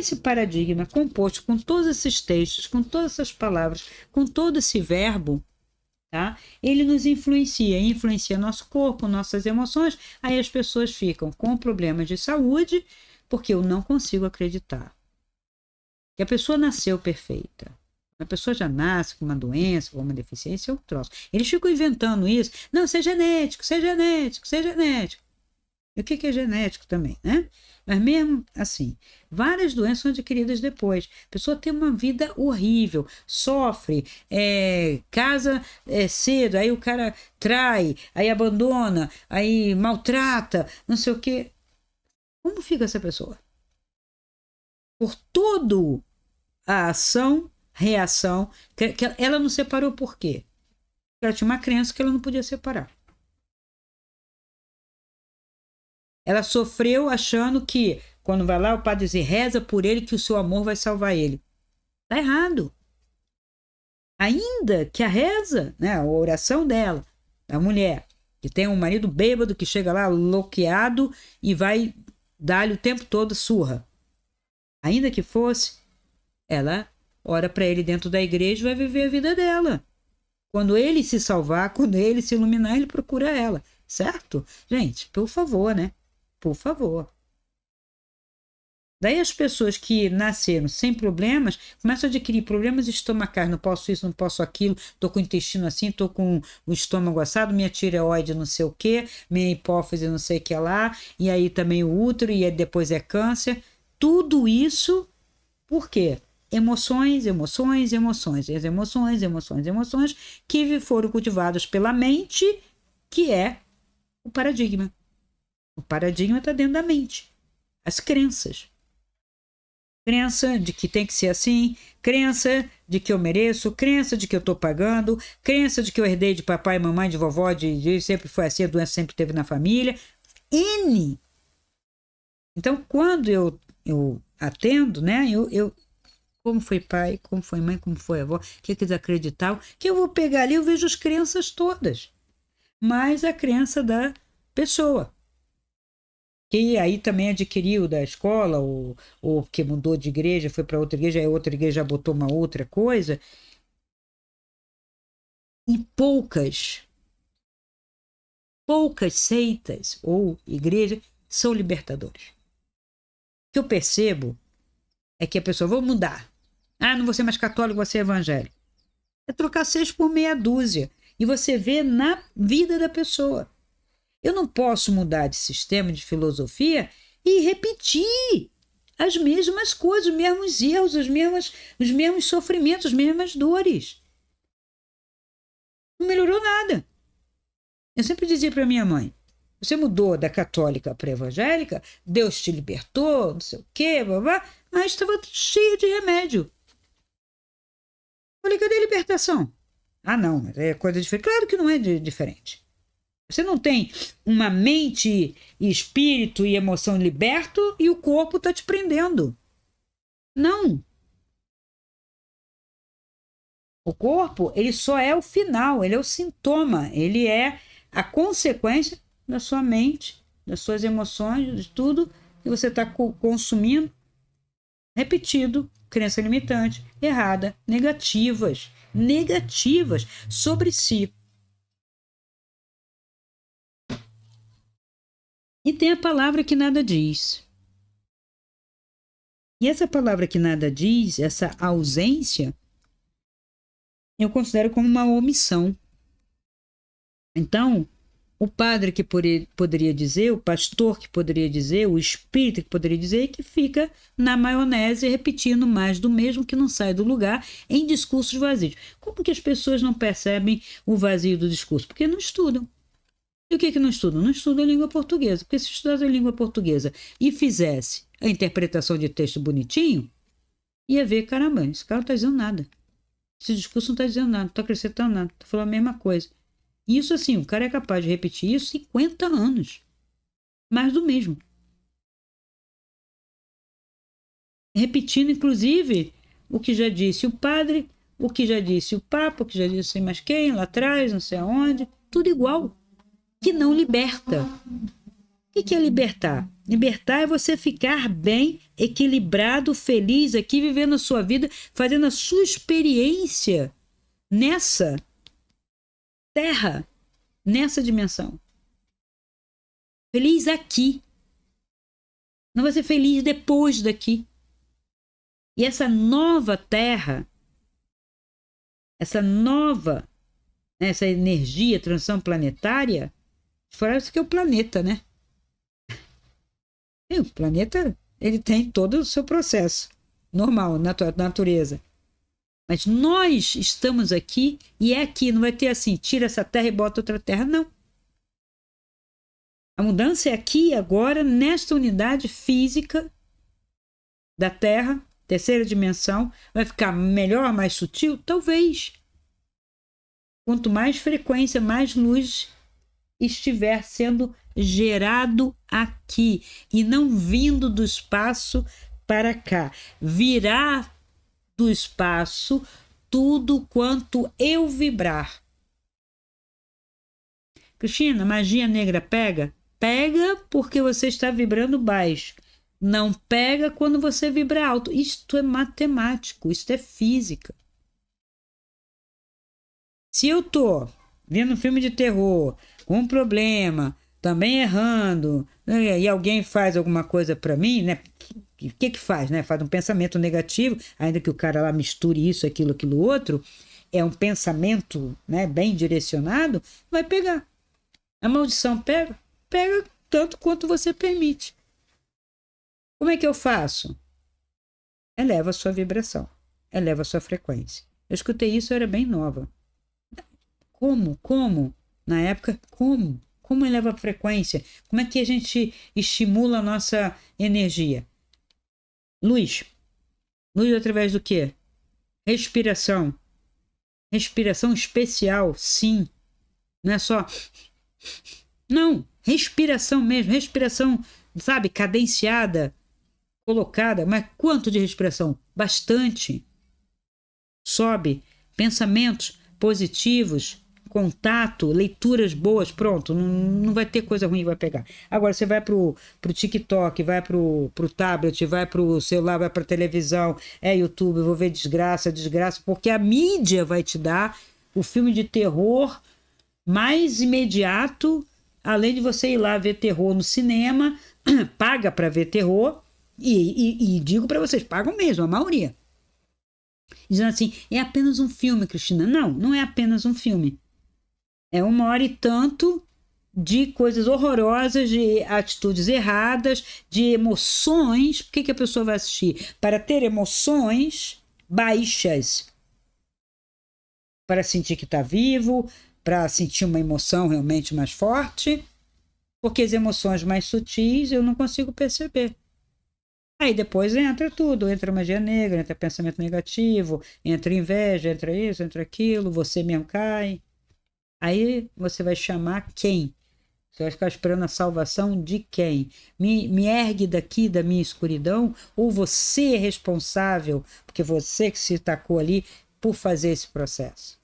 esse paradigma composto com todos esses textos, com todas essas palavras, com todo esse verbo, tá? Ele nos influencia nosso corpo, nossas emoções. Aí as pessoas ficam com problemas de saúde, porque eu não consigo acreditar que a pessoa nasceu perfeita. A pessoa já nasce com uma doença, com uma deficiência, é um troço. Eles ficam inventando isso. Não, isso é genético, isso é genético, isso é genético. E o que é genético também, né? Mas mesmo assim, várias doenças são adquiridas depois. A pessoa tem uma vida horrível, sofre, casa cedo, aí o cara trai, aí abandona, aí maltrata, não sei o quê. Como fica essa pessoa? Por toda a ação, reação, que ela não separou por quê? Porque ela tinha uma crença que ela não podia separar. Ela sofreu achando que, quando vai lá, o padre diz, reza por ele que o seu amor vai salvar ele. Está errado. Ainda que a reza, né, a oração dela, a mulher, que tem um marido bêbado que chega lá bloqueado e vai dar-lhe o tempo todo surra. Ainda que fosse, ela ora para ele dentro da igreja e vai viver a vida dela. Quando ele se salvar, quando ele se iluminar, ele procura ela. Certo? Gente, por favor, né? Por favor. Daí as pessoas que nasceram sem problemas começam a adquirir problemas estomacais. Não posso isso, não posso aquilo. Estou com o intestino assim, estou com o estômago assado, minha tireoide não sei o quê, minha hipófise não sei o que lá, e aí também o útero, e aí depois é câncer. Tudo isso, por quê? Emoções, emoções, emoções. As emoções, emoções, emoções que foram cultivadas pela mente, que é o paradigma. O paradigma está dentro da mente. As crenças. Crença de que tem que ser assim, crença de que eu mereço, crença de que eu estou pagando, crença de que eu herdei de papai, mamãe, de vovó, de sempre foi assim, a doença sempre teve na família. N. Então, quando eu atendo, né, eu como foi pai, como foi mãe, como foi avó, o que eles acreditavam, que eu vou pegar ali, eu vejo as crenças todas. Mais a crença da pessoa. Que aí também adquiriu da escola, ou que mudou de igreja, foi para outra igreja, aí outra igreja botou uma outra coisa. E poucas seitas ou igrejas são libertadoras. O que eu percebo é que a pessoa, vou mudar. Ah, não vou ser mais católico, vou ser evangélico. É trocar 6 por meia dúzia. E você vê na vida da pessoa. Eu não posso mudar de sistema, de filosofia e repetir as mesmas coisas, os mesmos erros, os mesmos sofrimentos, as mesmas dores. Não melhorou nada. Eu sempre dizia para minha mãe, você mudou da católica para evangélica, Deus te libertou, não sei o quê, blá, mas estava cheia de remédio. Falei, cadê a libertação? Ah, não, é coisa diferente. Claro que não é diferente. Você não tem uma mente, espírito e emoção liberto e o corpo está te prendendo. Não. O corpo, ele só é o final, ele é o sintoma, ele é a consequência da sua mente, das suas emoções, de tudo que você está consumindo. Repetido, crença limitante, errada, negativas sobre si. E tem a palavra que nada diz. E essa palavra que nada diz, essa ausência, eu considero como uma omissão. Então, o padre que poderia dizer, o pastor que poderia dizer, o espírito que poderia dizer, que fica na maionese repetindo mais do mesmo, que não sai do lugar, em discursos vazios. Como que as pessoas não percebem o vazio do discurso? Porque não estudam. E o que não estudam? Não estudam a língua portuguesa. Porque se estudasse a língua portuguesa e fizesse a interpretação de texto bonitinho, ia ver, caramba, esse cara não está dizendo nada. Esse discurso não está dizendo nada, não está acrescentando nada, está falando a mesma coisa. Isso assim, o cara é capaz de repetir isso 50 anos. Mais do mesmo. Repetindo, inclusive, o que já disse o padre, o que já disse o papa, o que já disse sei mais quem, lá atrás, não sei aonde. Tudo igual. Que não liberta. O que é libertar? Libertar é você ficar bem, equilibrado, feliz aqui, vivendo a sua vida, fazendo a sua experiência nessa terra, nessa dimensão. Feliz aqui. Não vai ser feliz depois daqui. E essa nova terra, essa nova, né, essa energia, transição planetária, fora isso que é o planeta, né? E o planeta, ele tem todo o seu processo normal, natureza. Mas nós estamos aqui e é aqui, não vai ter assim, tira essa terra e bota outra terra, não. A mudança é aqui e agora, nesta unidade física da Terra, terceira dimensão. Vai ficar melhor, mais sutil? Talvez. Quanto mais frequência, mais luz estiver sendo gerado aqui e não vindo do espaço para cá. Virá do espaço tudo quanto eu vibrar. Cristina, magia negra pega? Pega porque você está vibrando baixo. Não pega quando você vibra alto. Isto é matemático, isto é física. Se eu tô vendo um filme de terror, com um problema, também errando, e alguém faz alguma coisa para mim, né? O que faz, né? Faz um pensamento negativo, ainda que o cara lá misture isso, aquilo, outro, é um pensamento, né, bem direcionado, vai pegar. A maldição pega? Pega tanto quanto você permite. Como é que eu faço? Eleva a sua vibração, eleva a sua frequência. Eu escutei isso, eu era bem nova. Como? Na época, como? Como eleva a frequência? Como é que a gente estimula a nossa energia? Luz. Luz através do quê? Respiração. Respiração especial, sim. Não é só... Não, respiração mesmo. Respiração, sabe, cadenciada, colocada. Mas quanto de respiração? Bastante. Sobe. Pensamentos positivos, contato, leituras boas, pronto, não vai ter coisa ruim que vai pegar. Agora você vai pro TikTok, vai pro tablet, vai pro celular, vai pra televisão, YouTube, eu vou ver desgraça, porque a mídia vai te dar o filme de terror mais imediato, além de você ir lá ver terror no cinema, paga para ver terror, e digo para vocês, pagam mesmo, a maioria. Dizendo assim, é apenas um filme, Cristina. Não é apenas um filme. É 1 hora e tanto de coisas horrorosas, de atitudes erradas, de emoções. Por que a pessoa vai assistir? Para ter emoções baixas. Para sentir que está vivo, para sentir uma emoção realmente mais forte. Porque as emoções mais sutis eu não consigo perceber. Aí depois entra tudo, entra magia negra, entra pensamento negativo, entra inveja, entra isso, entra aquilo, você mesmo cai. Aí você vai chamar quem? Você vai ficar esperando a salvação de quem? Me ergue daqui da minha escuridão? Ou você é responsável, porque você que se tacou ali, por fazer esse processo?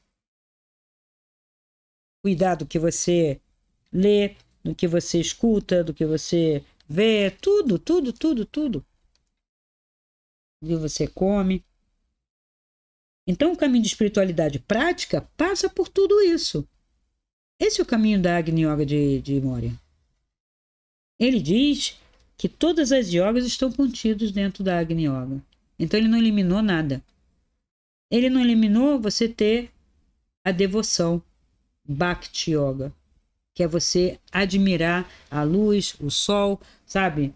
Cuidado do que você lê, do que você escuta, do que você vê, tudo. Que você come. Então, o caminho de espiritualidade prática passa por tudo isso. Esse é o caminho da Agni Yoga de Moria. Ele diz que todas as yogas estão contidas dentro da Agni Yoga. Então, ele não eliminou nada. Ele não eliminou você ter a devoção, Bhakti Yoga, que é você admirar a luz, o sol, sabe?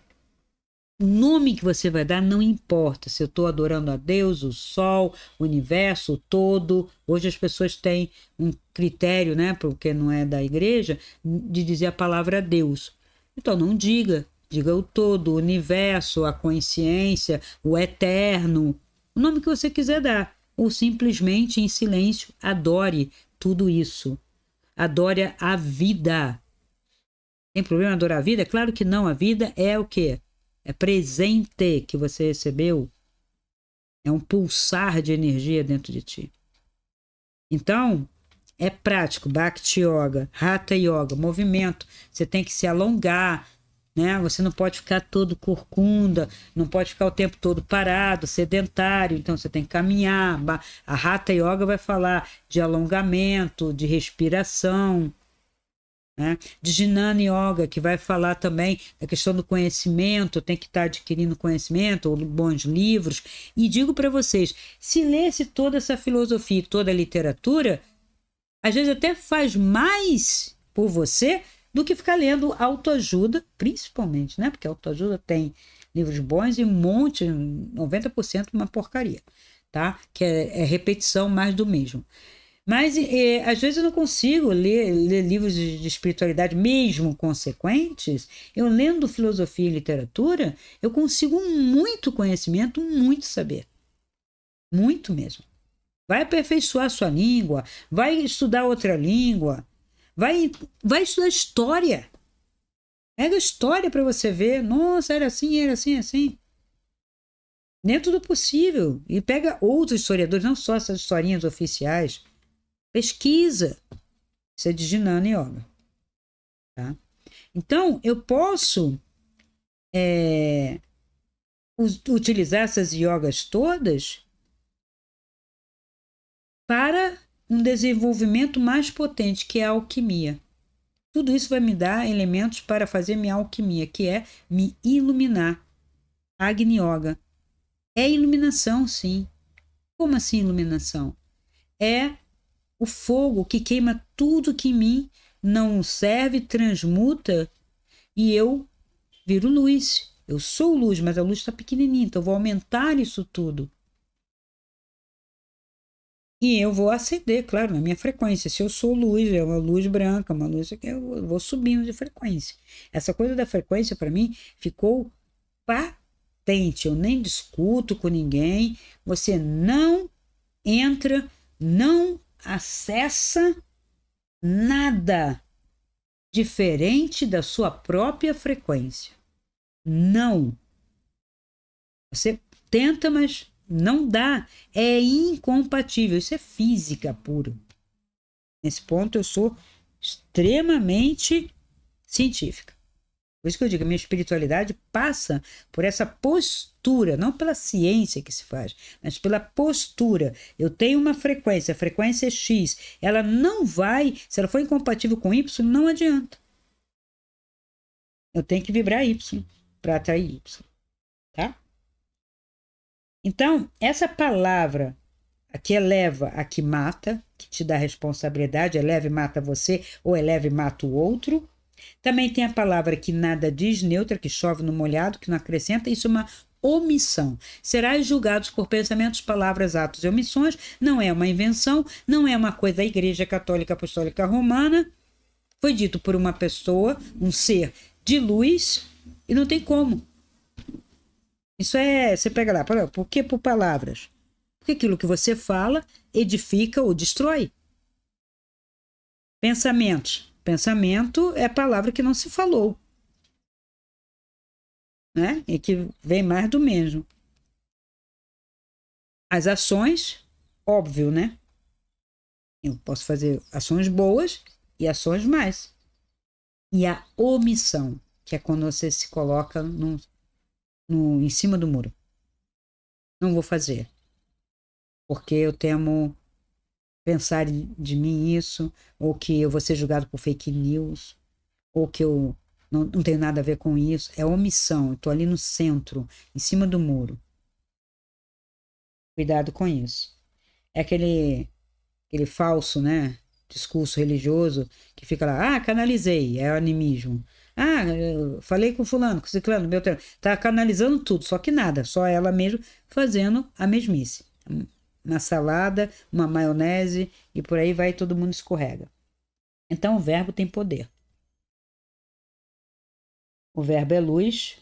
O nome que você vai dar não importa se eu estou adorando a Deus, o sol, o universo, o todo. Hoje as pessoas têm um critério, né, porque não é da igreja, de dizer a palavra Deus. Então não diga o todo, o universo, a consciência, o eterno, o nome que você quiser dar. Ou simplesmente em silêncio adore tudo isso. Adore a vida. Tem problema adorar a vida? Claro que não. A vida é o quê? É presente que você recebeu. É um pulsar de energia dentro de ti. Então, é prático. Bhakti Yoga, Hatha Yoga, movimento. Você tem que se alongar. né? Você não pode ficar todo corcunda, não pode ficar o tempo todo parado, sedentário, então você tem que caminhar. A Hatha Yoga vai falar de alongamento, de respiração, né? De Jnana Yoga, que vai falar também da questão do conhecimento, tem que estar adquirindo conhecimento, ou bons livros. E digo para vocês, se lesse toda essa filosofia e toda a literatura, às vezes até faz mais por você do que ficar lendo autoajuda, principalmente, né? Porque autoajuda tem livros bons e um monte, 90% uma porcaria, tá? Que é repetição mais do mesmo. Mas às vezes eu não consigo ler livros de espiritualidade, mesmo consequentes. Eu lendo filosofia e literatura, eu consigo muito conhecimento, muito saber. Muito mesmo. Vai aperfeiçoar sua língua, vai estudar outra língua, vai estudar história. Pega história para você ver. Nossa, era assim, era assim, assim. Dentro do possível. E pega outros historiadores, não só essas historinhas oficiais. Pesquisa. Isso é de Jnana Yoga. Tá? Então, eu posso utilizar essas yogas todas para um desenvolvimento mais potente, que é a alquimia. Tudo isso vai me dar elementos para fazer minha alquimia, que é me iluminar. Agni Yoga. É iluminação, sim. Como assim iluminação? É o fogo que queima tudo que em mim não serve, transmuta, e eu viro luz. Eu sou luz, mas a luz está pequenininha, então eu vou aumentar isso tudo. E eu vou acender, claro, na minha frequência. Se eu sou luz, é uma luz branca, uma luz que eu vou subindo de frequência. Essa coisa da frequência, para mim, ficou patente. Eu nem discuto com ninguém. Você não entra, não acessa nada diferente da sua própria frequência. Não. Você tenta, mas não dá. É incompatível. Isso é física pura. Nesse ponto eu sou extremamente científica. Por isso que eu digo, a minha espiritualidade passa por essa postura, não pela ciência que se faz, mas pela postura. Eu tenho uma frequência, a frequência é X. Ela não vai, se ela for incompatível com Y, não adianta. Eu tenho que vibrar Y para atrair Y. Tá? Então, essa palavra a que eleva, a que mata, que te dá responsabilidade, eleva e mata você, ou eleva e mata o outro. Também tem a palavra que nada diz, neutra, que chove no molhado, que não acrescenta, isso é uma omissão. Serás julgados por pensamentos, palavras, atos e omissões, não é uma invenção, não é uma coisa da Igreja Católica Apostólica Romana, foi dito por uma pessoa, um ser de luz, e não tem como. Isso é, você pega lá, por que por palavras? Porque aquilo que você fala edifica ou destrói. Pensamentos. Pensamento é palavra que não se falou, né? E que vem mais do mesmo. As ações, óbvio, né? Eu posso fazer ações boas e ações más. E a omissão, que é quando você se coloca em cima do muro. Não vou fazer, porque eu temo pensar de mim isso, ou que eu vou ser julgado por fake news, ou que eu não tenho nada a ver com isso. É omissão, eu estou ali no centro, em cima do muro. Cuidado com isso. É aquele falso, né, discurso religioso que fica lá, canalizei, é o animismo. Eu falei com fulano, com ciclano, meu tempo. Tá canalizando tudo, só que nada, só ela mesmo fazendo a mesmice. Uma salada, uma maionese e por aí vai, todo mundo escorrega. Então o verbo tem poder. O verbo é luz,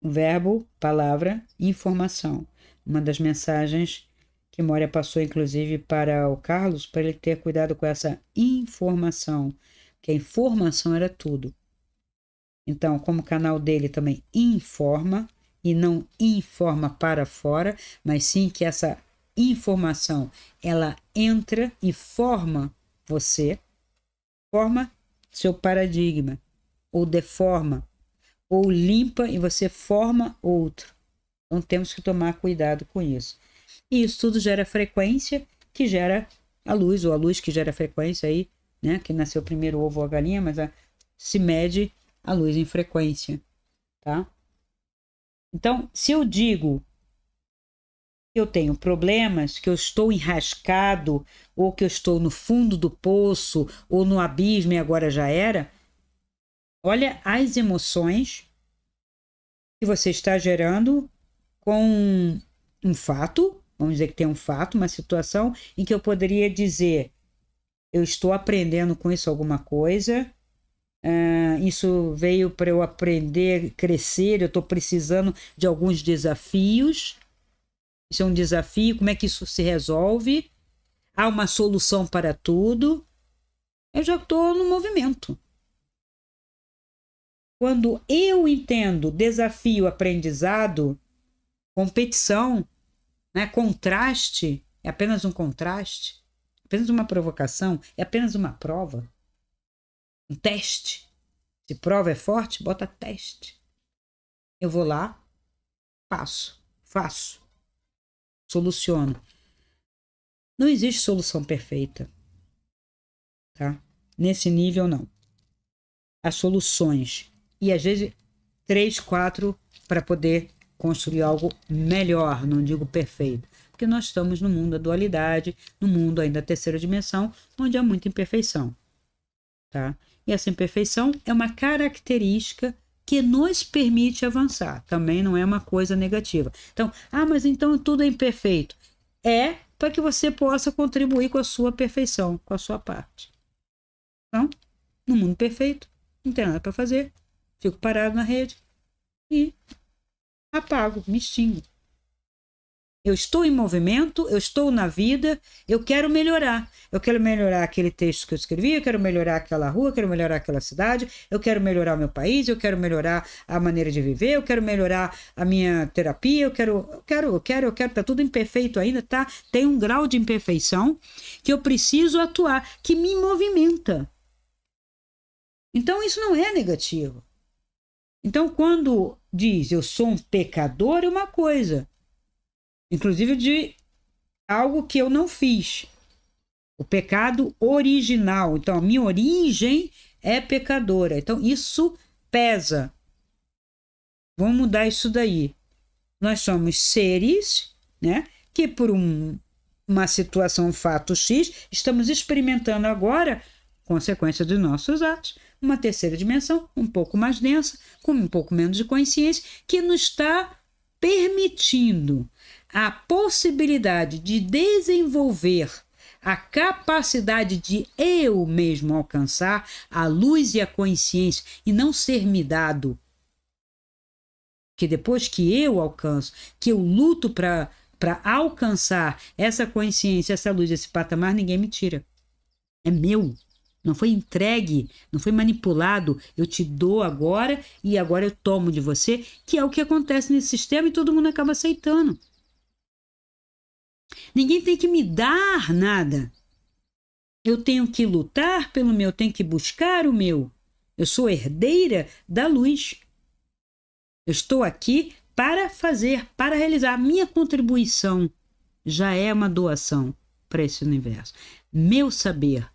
o verbo, palavra, informação. Uma das mensagens que Moria passou, inclusive, para o Carlos, para ele ter cuidado com essa informação, que a informação era tudo. Então, como o canal dele também informa, e não informa para fora, mas sim que essa informação, ela entra e forma você, forma seu paradigma, ou deforma, ou limpa e você forma outro. Então temos que tomar cuidado com isso. E isso tudo gera frequência, que gera a luz, ou a luz que gera frequência aí, né? Que nasceu primeiro o ovo ou a galinha, mas se mede a luz em frequência, tá? Então, se eu digo que eu tenho problemas, que eu estou enrascado, ou que eu estou no fundo do poço, ou no abismo e agora já era, olha as emoções que você está gerando com um fato, vamos dizer que tem um fato, uma situação em que eu poderia dizer, eu estou aprendendo com isso alguma coisa, isso veio para eu aprender, crescer, eu estou precisando de alguns desafios, isso é um desafio, como é que isso se resolve? Há uma solução para tudo, eu já estou no movimento. Quando eu entendo desafio, aprendizado, competição, né? Contraste, é apenas um contraste, apenas uma provocação, é apenas uma prova, um teste. Se prova é forte, bota teste. Eu vou lá, faço, soluciono. Não existe solução perfeita, tá? Nesse nível, não. As soluções, e às vezes 3, 4 para poder construir algo melhor, não digo perfeito, porque nós estamos no mundo da dualidade, no mundo ainda da terceira dimensão, onde há muita imperfeição, tá? E essa imperfeição é uma característica que nos permite avançar, também não é uma coisa negativa. Então, mas então tudo é imperfeito. É para que você possa contribuir com a sua perfeição, com a sua parte. Então, no mundo perfeito, não tem nada para fazer, fico parado na rede e apago, me extingo. Eu estou em movimento, eu estou na vida, eu quero melhorar. Eu quero melhorar aquele texto que eu escrevi, eu quero melhorar aquela rua, eu quero melhorar aquela cidade, eu quero melhorar o meu país, eu quero melhorar a maneira de viver, eu quero melhorar a minha terapia, eu quero, tá tudo imperfeito ainda, tá? Tem um grau de imperfeição que eu preciso atuar, que me movimenta. Então isso não é negativo. Então quando diz eu sou um pecador é uma coisa, inclusive de algo que eu não fiz. O pecado original. Então, a minha origem é pecadora. Então, isso pesa. Vamos mudar isso daí. Nós somos seres, né, que por uma situação, um fato X, estamos experimentando agora consequência dos nossos atos. Uma terceira dimensão, um pouco mais densa, com um pouco menos de consciência, que nos está permitindo a possibilidade de desenvolver a capacidade de eu mesmo alcançar a luz e a consciência e não ser me dado. Que depois que eu alcanço, que eu luto para alcançar essa consciência, essa luz, esse patamar, ninguém me tira. É meu. Não foi entregue, não foi manipulado. Eu te dou agora e agora eu tomo de você, que é o que acontece nesse sistema e todo mundo acaba aceitando. Ninguém tem que me dar nada. Eu tenho que lutar pelo meu, tenho que buscar o meu. Eu sou herdeira da luz. Eu estou aqui para fazer, para realizar. A minha contribuição já é uma doação para esse universo. Meu saber,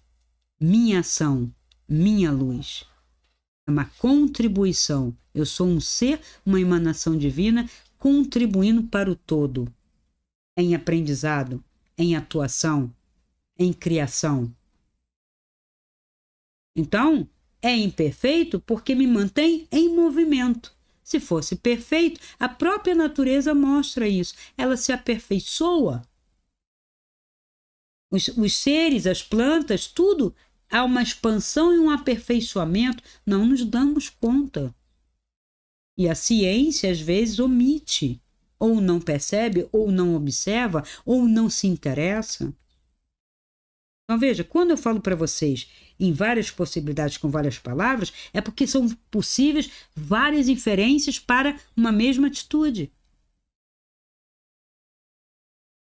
minha ação, minha luz. É uma contribuição. Eu sou um ser, uma emanação divina, contribuindo para o todo. Em aprendizado, em atuação, em criação. Então, é imperfeito porque me mantém em movimento. Se fosse perfeito, a própria natureza mostra isso. Ela se aperfeiçoa. Os seres, as plantas, tudo, há uma expansão e um aperfeiçoamento. Não nos damos conta. E a ciência, às vezes, omite. Ou não percebe, ou não observa, ou não se interessa. Então, veja, quando eu falo para vocês em várias possibilidades com várias palavras, é porque são possíveis várias inferências para uma mesma atitude.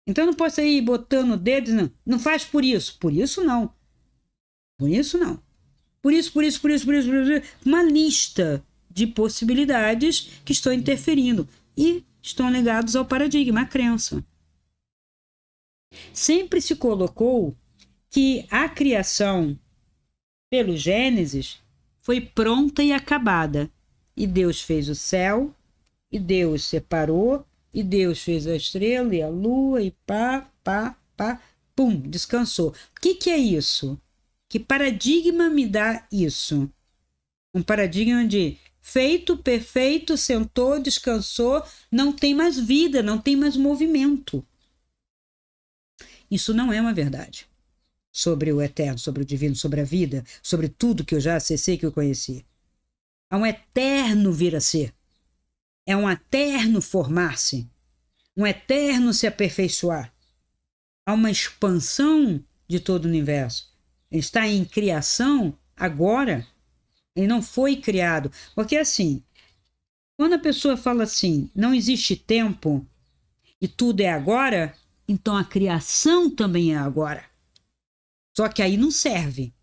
Então, eu não posso ir botando o dedo, não faz por isso. Por isso, não. Por isso, não. Por isso, uma lista de possibilidades que estão interferindo e estão ligados ao paradigma, à crença. Sempre se colocou que a criação, pelo Gênesis, foi pronta e acabada. E Deus fez o céu, e Deus separou, e Deus fez a estrela e a lua, e pum, descansou. O que é isso? Que paradigma me dá isso? Um paradigma de feito, perfeito, sentou, descansou, não tem mais vida, não tem mais movimento. Isso não é uma verdade sobre o eterno, sobre o divino, sobre a vida, sobre tudo que eu já acessei, que eu conheci. Há um eterno vir a ser. É um eterno formar-se. Um eterno se aperfeiçoar. Há uma expansão de todo o universo. Ele está em criação agora. Ele não foi criado. Porque assim, quando a pessoa fala assim, não existe tempo e tudo é agora, então a criação também é agora. Só que aí não serve.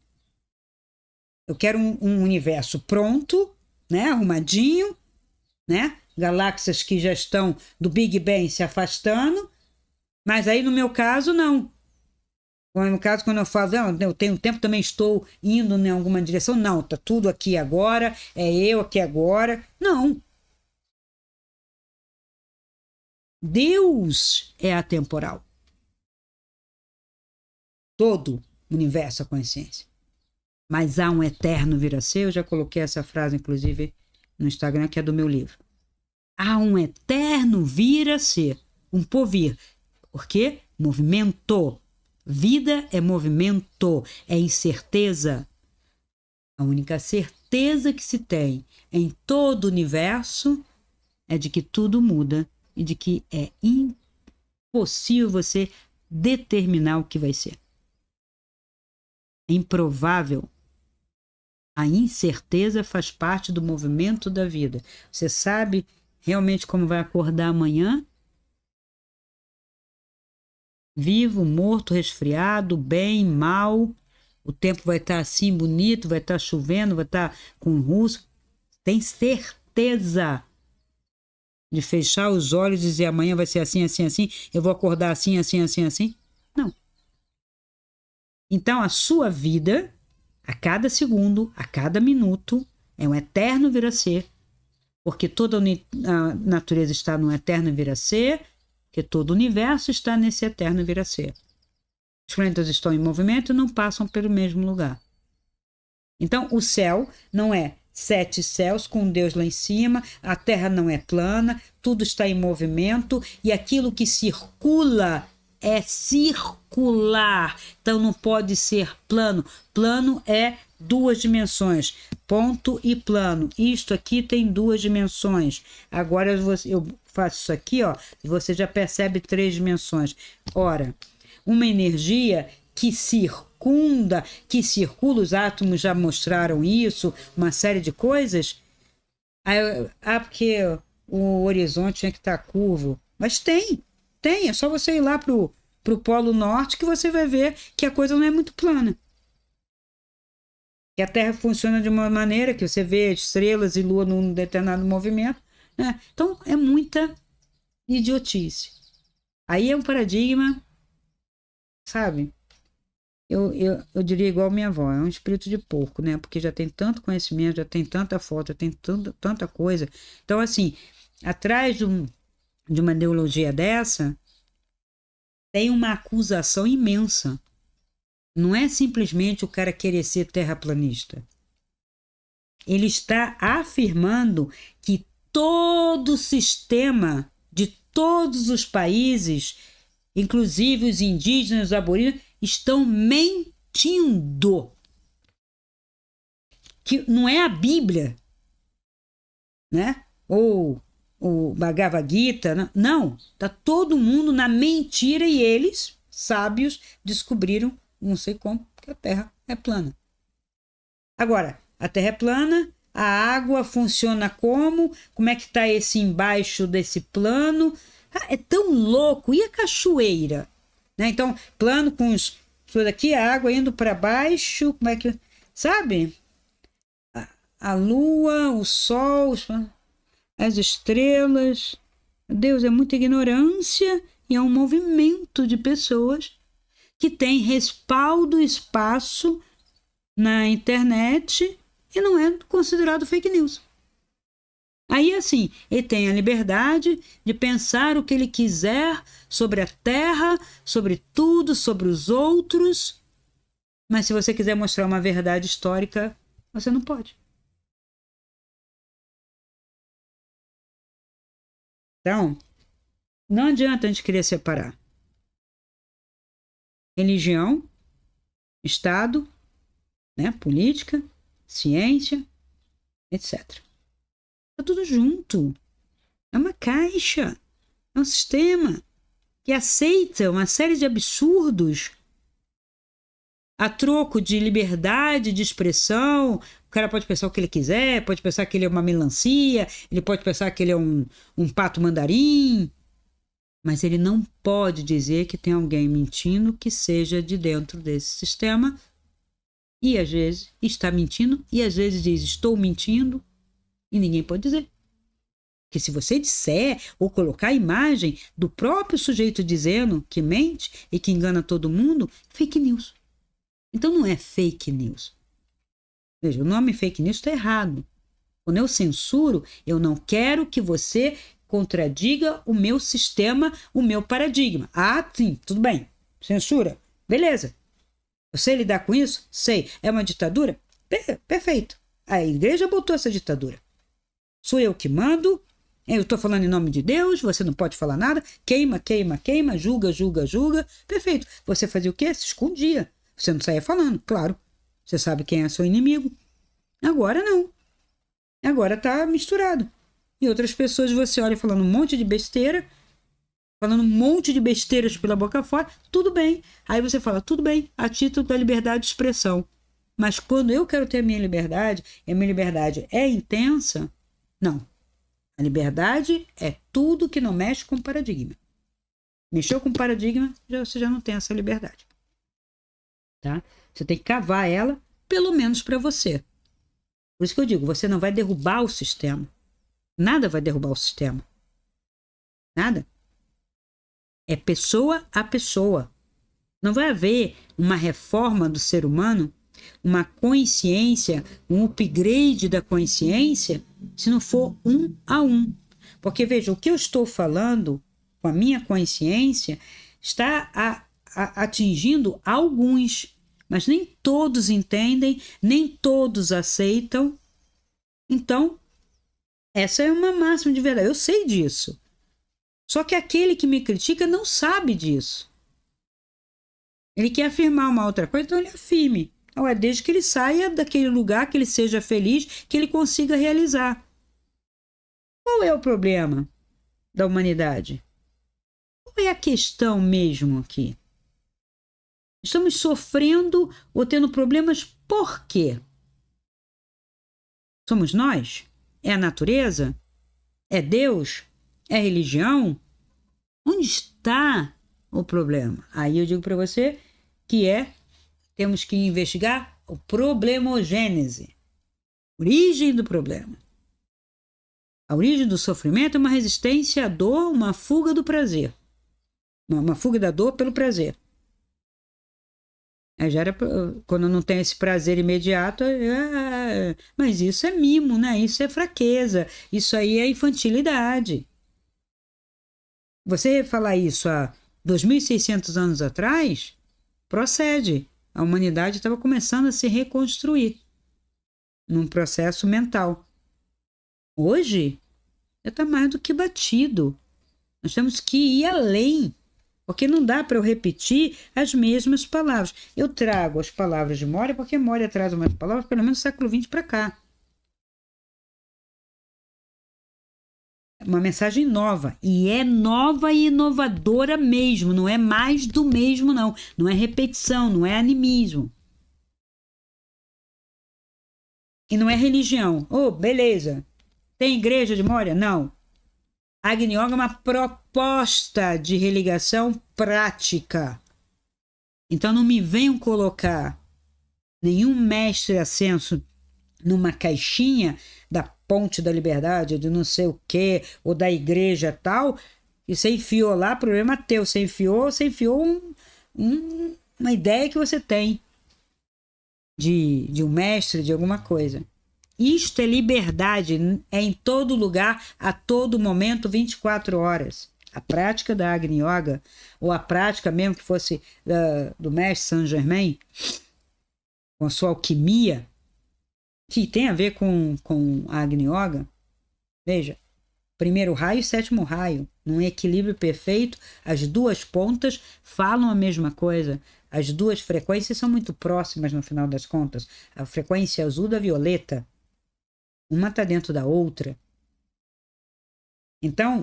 Eu quero um universo pronto, né, arrumadinho, né? Galáxias que já estão do Big Bang se afastando, mas aí no meu caso não. No caso, quando eu falo, não, eu tenho tempo, também estou indo em alguma direção, não, tá tudo aqui agora, é eu aqui agora. Não. Deus é atemporal. Todo o universo, a consciência. Mas há um eterno vir a ser, eu já coloquei essa frase, inclusive, no Instagram, que é do meu livro. Há um eterno vir a ser, um porvir. Por quê? Movimento. Vida é movimento, é incerteza. A única certeza que se tem em todo o universo é de que tudo muda e de que é impossível você determinar o que vai ser. É improvável. A incerteza faz parte do movimento da vida. Você sabe realmente como vai acordar amanhã? Vivo, morto, resfriado, bem, mal. O tempo vai estar assim bonito, vai estar chovendo, vai estar com russo. Tem certeza de fechar os olhos e dizer amanhã vai ser assim, assim, assim, eu vou acordar assim, assim, assim, assim? Não. Então a sua vida, a cada segundo, a cada minuto, é um eterno vir a ser, porque toda a natureza está num eterno vir a ser, que todo o universo está nesse eterno vir a ser. Os planetas estão em movimento e não passam pelo mesmo lugar. Então, o céu não é 7 céus com Deus lá em cima, a Terra não é plana, tudo está em movimento e aquilo que circula é circular. Então, não pode ser plano. Plano é 2 dimensões, ponto e plano. Isto aqui tem 2 dimensões. Agora eu faço isso aqui, ó, e você já percebe 3 dimensões. Ora, uma energia que circula, os átomos já mostraram isso, uma série de coisas. Porque o horizonte tinha que estar curvo. Mas tem, é só você ir lá pro Polo Norte que você vai ver que a coisa não é muito plana. Que a Terra funciona de uma maneira que você vê estrelas e lua num determinado movimento, né? Então, é muita idiotice. Aí é um paradigma, sabe? Eu diria igual minha avó, é um espírito de porco, né? Porque já tem tanto conhecimento, já tem tanta foto, já tem tanta coisa. Então, assim, atrás de uma ideologia dessa, tem uma acusação imensa. Não é simplesmente o cara querer ser terraplanista. Ele está afirmando que todo o sistema de todos os países, inclusive os indígenas, os aborígenes, estão mentindo. Que não é a Bíblia, né? Ou o Bhagavad Gita, não. Está todo mundo na mentira e eles, sábios, descobriram, não sei como, que a Terra é plana. Agora, a Terra é plana, a água funciona como? Como é que está esse embaixo desse plano? É tão louco. E a cachoeira? Né? Então, plano com isso daqui, a água indo para baixo, como é que... Sabe? a lua, o sol, as estrelas. Deus, é muita ignorância e é um movimento de pessoas que tem respaldo, espaço na internet e não é considerado fake news. Aí, assim, ele tem a liberdade de pensar o que ele quiser sobre a Terra, sobre tudo, sobre os outros, mas se você quiser mostrar uma verdade histórica, você não pode. Então, não adianta a gente querer separar religião, Estado, né, política, ciência, etc. Está tudo junto. É uma caixa. É um sistema que aceita uma série de absurdos a troco de liberdade de expressão. O cara pode pensar o que ele quiser, pode pensar que ele é uma melancia, ele pode pensar que ele é um pato mandarim, mas ele não pode dizer que tem alguém mentindo que seja de dentro desse sistema e às vezes está mentindo e às vezes diz estou mentindo e ninguém pode dizer. Porque se você disser ou colocar a imagem do próprio sujeito dizendo que mente e que engana todo mundo, fake news. Então não é fake news. Veja, o nome fake news está errado. Quando eu censuro, eu não quero que você contradiga o meu sistema, o meu paradigma. Ah, sim, tudo bem. Censura. Beleza. Eu sei lidar com isso? Sei. É uma ditadura? Perfeito. A igreja botou essa ditadura. Sou eu que mando. Eu estou falando em nome de Deus, você não pode falar nada. Queima, queima, queima, julga, julga, julga. Perfeito. Você fazia o quê? Se escondia. Você não saía falando, claro. Você sabe quem é seu inimigo. Agora não. Agora está misturado. E outras pessoas você olha falando um monte de besteira, falando um monte de besteiras pela boca fora, tudo bem. Aí você fala, tudo bem, a título da liberdade de expressão. Mas quando eu quero ter a minha liberdade, e a minha liberdade é intensa, não. A liberdade é tudo que não mexe com paradigma. Mexeu com paradigma, você já não tem essa liberdade. Tá? Você tem que cavar ela, pelo menos para você. Por isso que eu digo, você não vai derrubar o sistema. Nada vai derrubar o sistema. Nada. É pessoa a pessoa. Não vai haver uma reforma do ser humano, uma consciência, um upgrade da consciência, se não for um a um. Porque, veja, o que eu estou falando com a minha consciência está atingindo alguns, mas nem todos entendem, nem todos aceitam. Então, essa é uma máxima de verdade. Eu sei disso. Só que aquele que me critica não sabe disso. Ele quer afirmar uma outra coisa, então ele afirme. Então, é desde que ele saia daquele lugar, que ele seja feliz, que ele consiga realizar. Qual é o problema da humanidade? Qual é a questão mesmo aqui? Estamos sofrendo ou tendo problemas por quê? Somos nós? É a natureza? É Deus? É religião? Onde está o problema? Aí eu digo para você que temos que investigar o problemogênese, origem do problema. A origem do sofrimento é uma resistência à dor, uma fuga do prazer. Uma fuga da dor pelo prazer. Aí já era, quando não tem esse prazer imediato, mas isso é mimo, né? Isso é fraqueza, isso aí é infantilidade. Você falar isso há 2.600 anos atrás, procede. A humanidade estava começando a se reconstruir num processo mental. Hoje, já está mais do que batido. Nós temos que ir além, porque não dá para eu repetir as mesmas palavras. Eu trago as palavras de Moria, porque Moria traz umas palavras, pelo menos do século XX para cá. Uma mensagem nova, e é nova e inovadora mesmo, não é mais do mesmo não é repetição, não é animismo. E não é religião. Oh, beleza. Tem igreja de Moria? Não. Agni Yoga é uma proposta de religação prática. Então não me venham colocar nenhum mestre ascenso numa caixinha da Ponte da Liberdade, de não sei o quê, ou da igreja tal, e você enfiou lá, problema teu. Você enfiou uma ideia que você tem de um mestre, de alguma coisa. Isto é liberdade, é em todo lugar, a todo momento, 24 horas. A prática da Agni Yoga, ou a prática mesmo que fosse do mestre Saint Germain, com a sua alquimia, que tem a ver com a Agni Yoga, veja, primeiro raio e sétimo raio, num equilíbrio perfeito, as duas pontas falam a mesma coisa, as duas frequências são muito próximas no final das contas, a frequência azul da violeta, uma está dentro da outra. Então,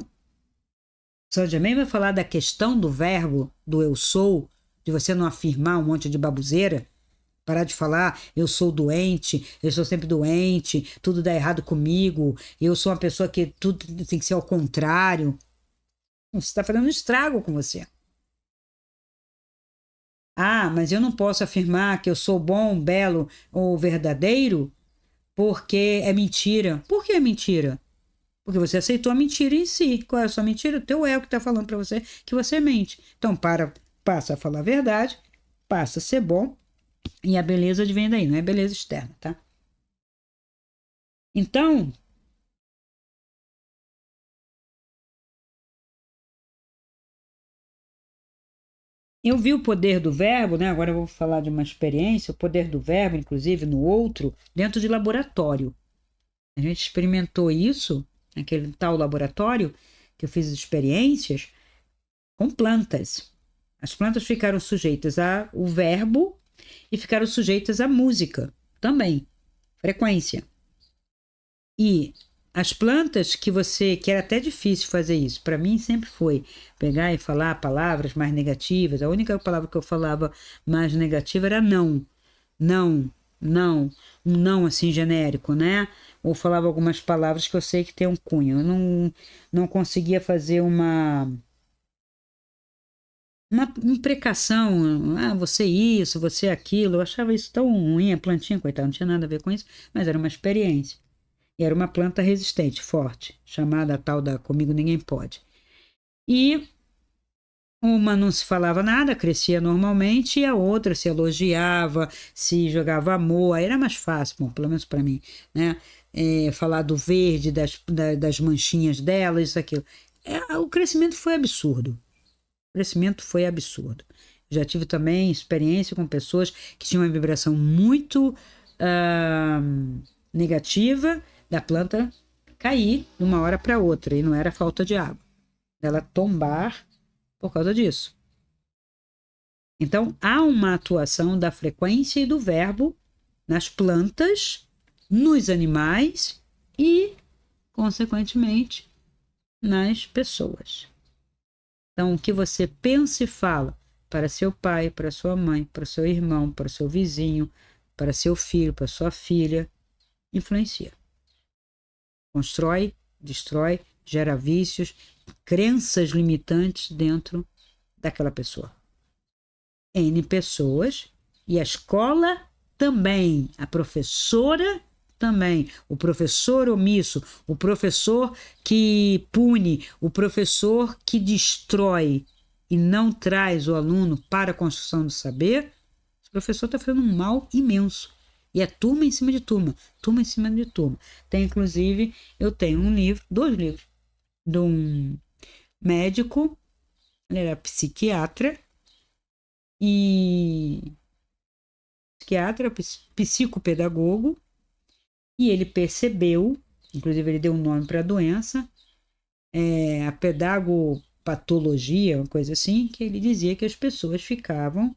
Saint Germain vai falar da questão do verbo, do eu sou, de você não afirmar um monte de baboseira, parar de falar, eu sou doente, eu sou sempre doente, tudo dá errado comigo, eu sou uma pessoa que tudo tem que ser ao contrário. Você está fazendo um estrago com você. Ah, mas eu não posso afirmar que eu sou bom, belo ou verdadeiro porque é mentira. Por que é mentira? Porque você aceitou a mentira em si. Qual é a sua mentira? O teu ego que está falando para você que você mente. Então, passa a falar a verdade, passa a ser bom, e a beleza vem daí, não é beleza externa, tá? Então, eu vi o poder do verbo, né? Agora eu vou falar de uma experiência, o poder do verbo, inclusive no outro, dentro de laboratório. A gente experimentou isso, naquele tal laboratório, que eu fiz experiências com plantas. As plantas ficaram sujeitas ao verbo e ficaram sujeitas à música também, frequência. E as plantas que era até difícil fazer isso, para mim sempre foi pegar e falar palavras mais negativas. A única palavra que eu falava mais negativa era não, não, não, um não assim genérico, né? Ou falava algumas palavras que eu sei que tem um cunho. Eu não conseguia fazer uma imprecação, você isso, você aquilo. Eu achava isso tão ruim, a plantinha, coitada, não tinha nada a ver com isso, mas era uma experiência. E era uma planta resistente, forte, chamada a tal da Comigo Ninguém Pode. E uma não se falava nada, crescia normalmente, e a outra se elogiava, se jogava amor, aí era mais fácil, bom, pelo menos para mim, né? Falar do verde, das manchinhas dela, isso, aquilo. O crescimento foi absurdo. O crescimento foi absurdo. Já tive também experiência com pessoas que tinham uma vibração muito negativa, da planta cair de uma hora para outra, e não era falta de água, ela tombar por causa disso. Então, há uma atuação da frequência e do verbo nas plantas, nos animais e, consequentemente, nas pessoas. Então, o que você pensa e fala para seu pai, para sua mãe, para seu irmão, para seu vizinho, para seu filho, para sua filha, influencia. Constrói, destrói, gera vícios, crenças limitantes dentro daquela pessoa. N pessoas, e a escola também, a professora também, o professor omisso, o professor que pune, o professor que destrói e não traz o aluno para a construção do saber, o professor está fazendo um mal imenso. E é turma em cima de turma, turma em cima de turma. Tem, inclusive, eu tenho dois livros, de um médico, ele era psiquiatra, psicopedagogo, e ele percebeu, inclusive ele deu um nome para a doença, a pedagopatologia, uma coisa assim, que ele dizia que as pessoas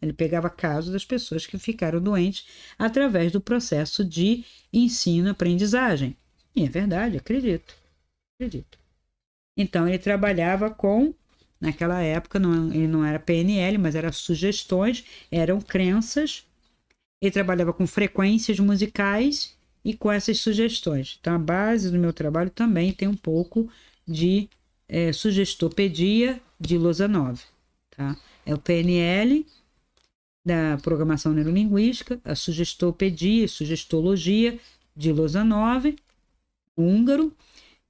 ele pegava casos das pessoas que ficaram doentes através do processo de ensino-aprendizagem. E é verdade, acredito. Então ele trabalhava naquela época, ele não era PNL, mas eram sugestões, eram crenças. Ele trabalhava com frequências musicais e com essas sugestões. Então, a base do meu trabalho também tem um pouco de sugestopedia de Lozanov. Tá? É o PNL, da programação neurolinguística, a sugestopedia, sugestologia, de Lozanov, húngaro,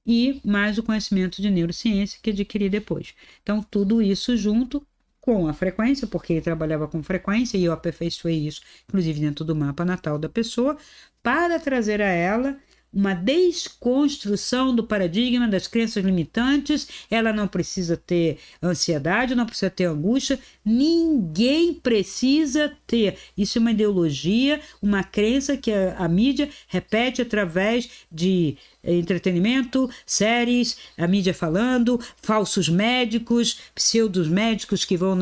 e mais o conhecimento de neurociência que adquiri depois. Então, tudo isso junto com a frequência, porque ele trabalhava com frequência e eu aperfeiçoei isso, inclusive dentro do mapa natal da pessoa, para trazer a ela uma desconstrução do paradigma das crenças limitantes. Ela não precisa ter ansiedade, não precisa ter angústia, ninguém precisa ter. Isso é uma ideologia, uma crença que a mídia repete através de entretenimento, séries, a mídia falando, falsos médicos, pseudos médicos que vão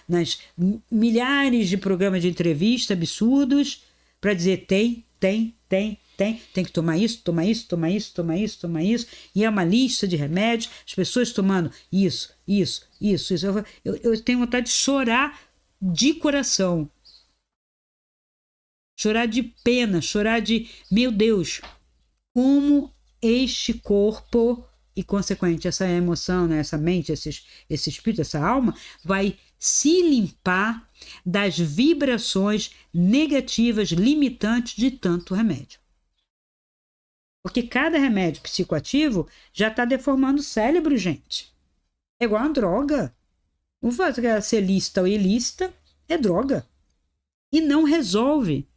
nas milhares de programas de entrevista absurdos para dizer tem que tomar isso, tomar isso, tomar isso, tomar isso, tomar isso, e é uma lista de remédios, as pessoas tomando isso. Eu tenho vontade de chorar de coração, chorar de pena, chorar de, meu Deus, como este corpo e, consequente, essa emoção, né, essa mente, esse espírito, essa alma, vai se limpar das vibrações negativas, limitantes de tanto remédio. Porque cada remédio psicoativo já está deformando o cérebro, gente. É igual uma droga. Não faz ser lícita ou ilícita, é droga. E não resolve.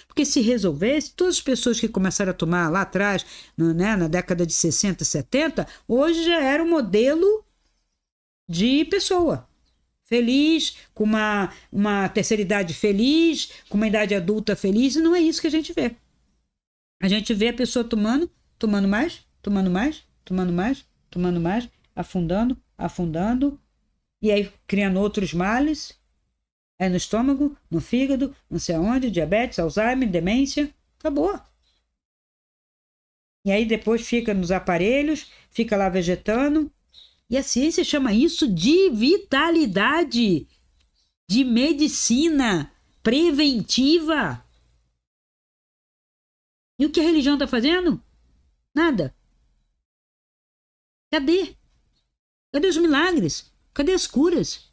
Porque se resolvesse, todas as pessoas que começaram a tomar lá atrás, na década de 60, 70, hoje já era um modelo de pessoa. Feliz, com uma terceira idade feliz, com uma idade adulta feliz, e não é isso que a gente vê. A gente vê a pessoa tomando mais, afundando, e aí criando outros males, é no estômago, no fígado, não sei aonde, diabetes, Alzheimer, demência, acabou. E aí depois fica nos aparelhos, fica lá vegetando, e a ciência chama isso de vitalidade, de medicina preventiva. E o que a religião está fazendo? Nada. Cadê? Cadê os milagres? Cadê as curas?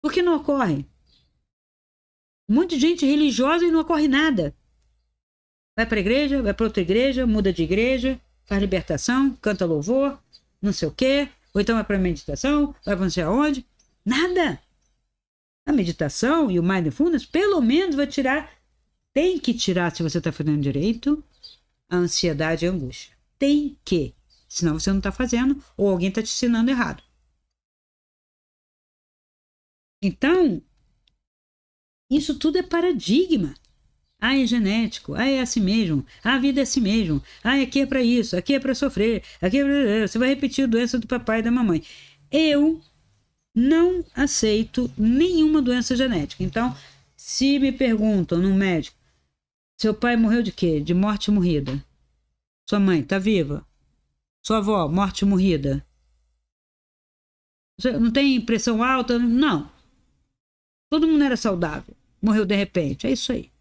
Por que não ocorre? Um monte de gente religiosa e não ocorre nada. Vai para a igreja, vai para outra igreja, muda de igreja, faz libertação, canta louvor, não sei o quê, ou então vai para a meditação, vai para não sei aonde. Nada. A meditação e o mindfulness, pelo menos, vai tirar. Tem que tirar, se você está fazendo direito, a ansiedade e a angústia. Tem que. Senão você não está fazendo, ou alguém está te ensinando errado. Então, isso tudo é paradigma. Ah, é genético. Ah, é assim mesmo. Ah, a vida é assim mesmo. Ah, aqui é para isso. Aqui é para sofrer. Aqui é pra... Você vai repetir a doença do papai e da mamãe. Eu não aceito nenhuma doença genética. Então, se me perguntam no médico, seu pai morreu de quê? De morte morrida. Sua mãe está viva? Sua avó, morte morrida. Você não tem pressão alta? Não. Todo mundo era saudável. Morreu de repente. É isso aí.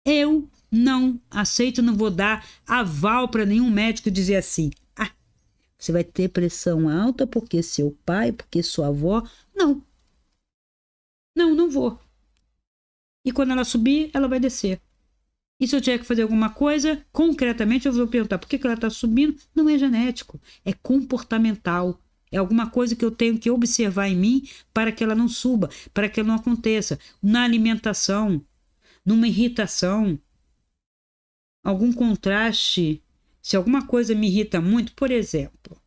Eu não aceito, não vou dar aval para nenhum médico dizer assim: ah, você vai ter pressão alta porque seu pai, porque sua avó. Não. Não vou. E quando ela subir, ela vai descer. E se eu tiver que fazer alguma coisa, concretamente eu vou perguntar por que ela está subindo. Não é genético, é comportamental. É alguma coisa que eu tenho que observar em mim para que ela não suba, para que ela não aconteça. Na alimentação, numa irritação, algum contraste. Se alguma coisa me irrita muito, por exemplo,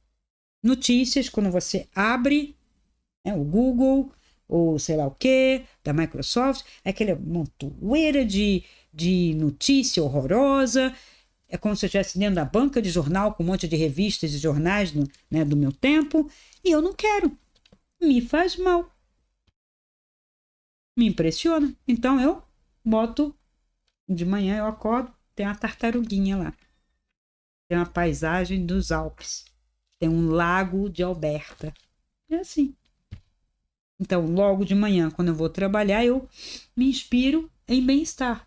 notícias, quando você abre o Google ou sei lá o que, da Microsoft, é aquela montoeira de notícia horrorosa. É como se eu estivesse dentro da banca de jornal com um monte de revistas e jornais do meu tempo, e eu não quero. Me faz mal. Me impressiona. Então eu boto, de manhã eu acordo, tem uma tartaruguinha lá. Tem uma paisagem dos Alpes. Tem um lago de Alberta. É assim. Então, logo de manhã, quando eu vou trabalhar, eu me inspiro em bem-estar.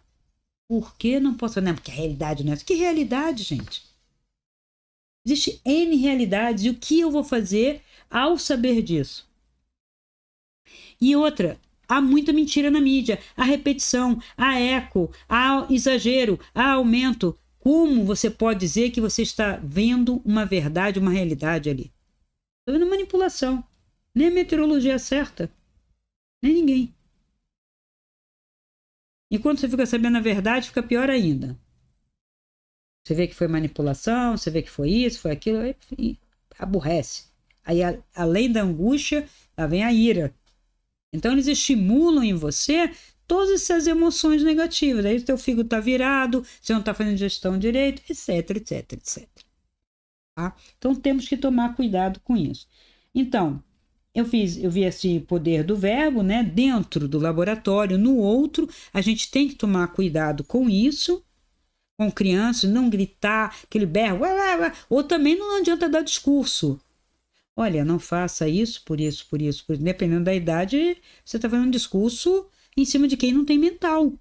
Por que não posso? Não, porque a realidade não é essa. Que realidade, gente? Existe N realidades. E o que eu vou fazer ao saber disso? E outra, há muita mentira na mídia, há repetição, há eco, há exagero, há aumento. Como você pode dizer que você está vendo uma verdade, uma realidade ali? Está vendo manipulação. Nem a meteorologia é certa, nem ninguém. E quando você fica sabendo a verdade, fica pior ainda. Você vê que foi manipulação, você vê que foi isso, foi aquilo, aí aborrece. Aí, além da angústia, lá vem a ira. Então, eles estimulam em você todas essas emoções negativas. Aí o teu fígado está virado, você não está fazendo gestão direito, etc, etc, etc. Tá? Então, temos que tomar cuidado com isso. Então, eu vi esse poder do verbo, né, dentro do laboratório, no outro, a gente tem que tomar cuidado com isso, com crianças, não gritar, aquele berro, ou também não adianta dar discurso. Olha, não faça isso, por isso, por isso, por isso. Dependendo da idade, você está fazendo um discurso em cima de quem não tem mental.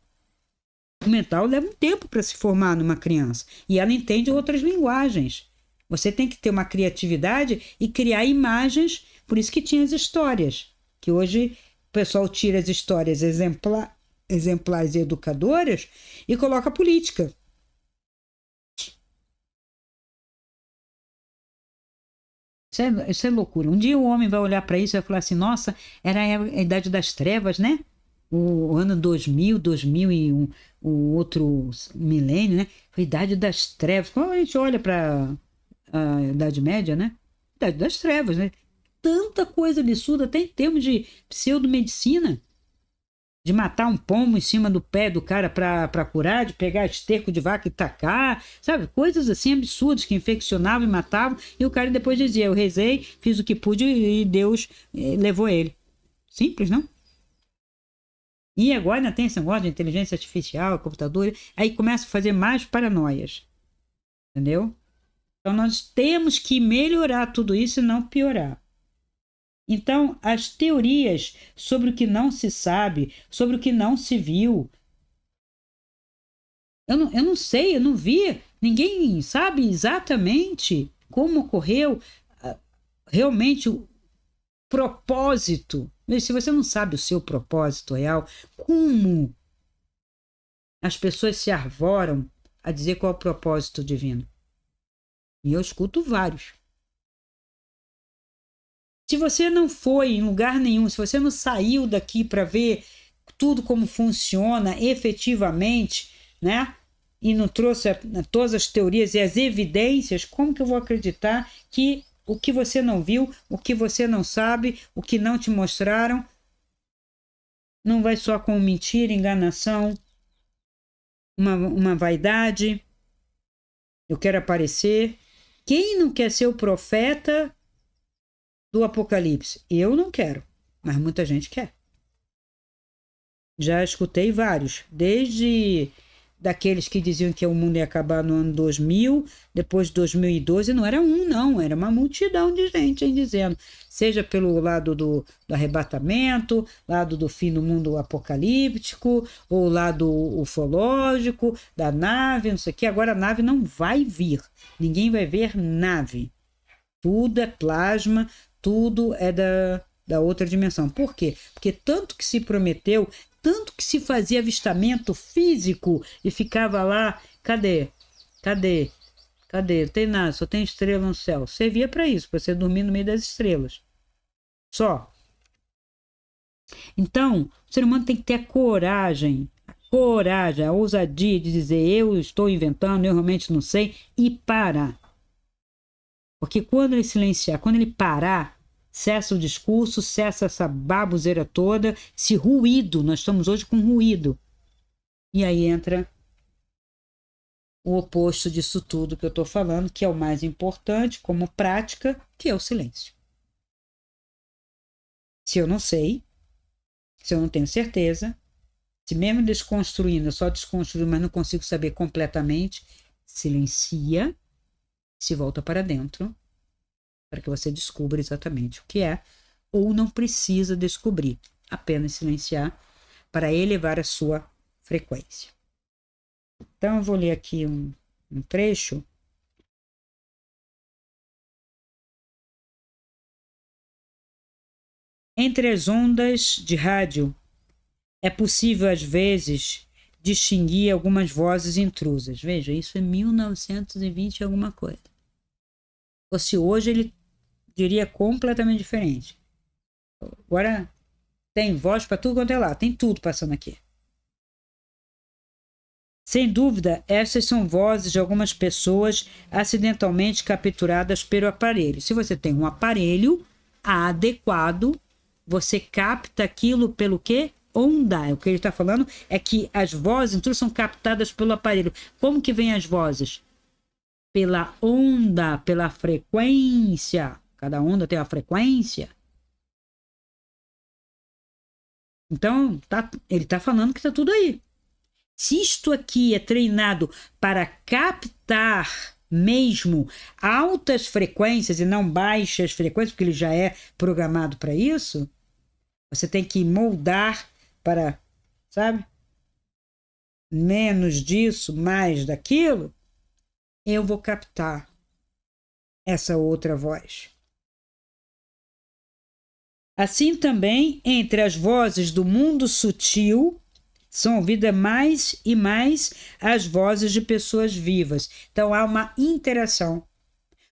O mental leva um tempo para se formar numa criança e ela entende outras linguagens. Você tem que ter uma criatividade e criar imagens, por isso que tinha as histórias, que hoje o pessoal tira as histórias exemplares e educadoras e coloca a política. Isso é loucura. Um dia o homem vai olhar para isso e vai falar assim, nossa, era a idade das trevas, né? O ano 2000, 2001, o outro milênio, né? Foi a idade das trevas. Quando a gente olha para a Idade Média, né? Idade das trevas, né? Tanta coisa absurda, até em termos de pseudomedicina, de matar um pombo em cima do pé do cara para curar, de pegar esterco de vaca e tacar, sabe? Coisas assim absurdas que infeccionavam e matavam, e o cara depois dizia, eu rezei, fiz o que pude e Deus levou ele. Simples, não? E agora ainda tem esse negócio de inteligência artificial, computador, aí começa a fazer mais paranoias, entendeu? Então nós temos que melhorar tudo isso e não piorar. Então, as teorias sobre o que não se sabe, sobre o que não se viu, eu não sei, eu não vi, ninguém sabe exatamente como ocorreu realmente o propósito. Mas se você não sabe o seu propósito real, como as pessoas se arvoram a dizer qual é o propósito divino? E eu escuto vários. Se você não foi em lugar nenhum, se você não saiu daqui para ver tudo como funciona efetivamente, né? E não trouxe todas as teorias e as evidências, como que eu vou acreditar que o que você não viu, o que você não sabe, o que não te mostraram, não vai só com mentira, enganação, uma vaidade, eu quero aparecer. Quem não quer ser o profeta do Apocalipse? Eu não quero, mas muita gente quer. Já escutei vários, desde daqueles que diziam que o mundo ia acabar no ano 2000, depois de 2012, não era um, não, era uma multidão de gente aí dizendo, seja pelo lado do arrebatamento, lado do fim do mundo apocalíptico, ou lado ufológico, da nave, não sei o que. Agora a nave não vai vir, ninguém vai ver nave. Tudo é plasma, tudo é da outra dimensão. Por quê? Porque tanto que se prometeu, tanto que se fazia avistamento físico e ficava lá, cadê? Cadê? Cadê? Não tem nada, só tem estrela no céu. Servia para isso, para você dormir no meio das estrelas. Só. Então, o ser humano tem que ter a coragem, a ousadia de dizer eu estou inventando, eu realmente não sei, e parar. Porque quando ele silenciar, quando ele parar, cessa o discurso, cessa essa baboseira toda, esse ruído, nós estamos hoje com ruído. E aí entra o oposto disso tudo que eu estou falando, que é o mais importante como prática, que é o silêncio. Se eu não sei, se eu não tenho certeza, se mesmo desconstruindo, eu só desconstruo, mas não consigo saber completamente, silencia, se volta para dentro, para que você descubra exatamente o que é, ou não precisa descobrir, apenas silenciar para elevar a sua frequência. Então, eu vou ler aqui um trecho. Entre as ondas de rádio É possível, às vezes, distinguir algumas vozes intrusas. Veja, isso é 1920 e alguma coisa. Ou se hoje ele diria completamente diferente. Agora tem voz para tudo quanto é lá, tem tudo passando aqui. Sem dúvida, essas são vozes de algumas pessoas acidentalmente capturadas pelo aparelho. Se você tem um aparelho adequado, você capta aquilo pelo quê? Onda. O que ele está falando é que as vozes intrusas são captadas pelo aparelho. Como que vem as vozes? Pela onda, pela frequência. Cada onda tem uma frequência. Então, ele está falando que está tudo aí. Se isto aqui é treinado para captar mesmo altas frequências e não baixas frequências, porque ele já é programado para isso, você tem que moldar para, sabe? Menos disso, mais daquilo, eu vou captar essa outra voz. Assim também, entre as vozes do mundo sutil, são ouvidas mais e mais as vozes de pessoas vivas. Então há uma interação.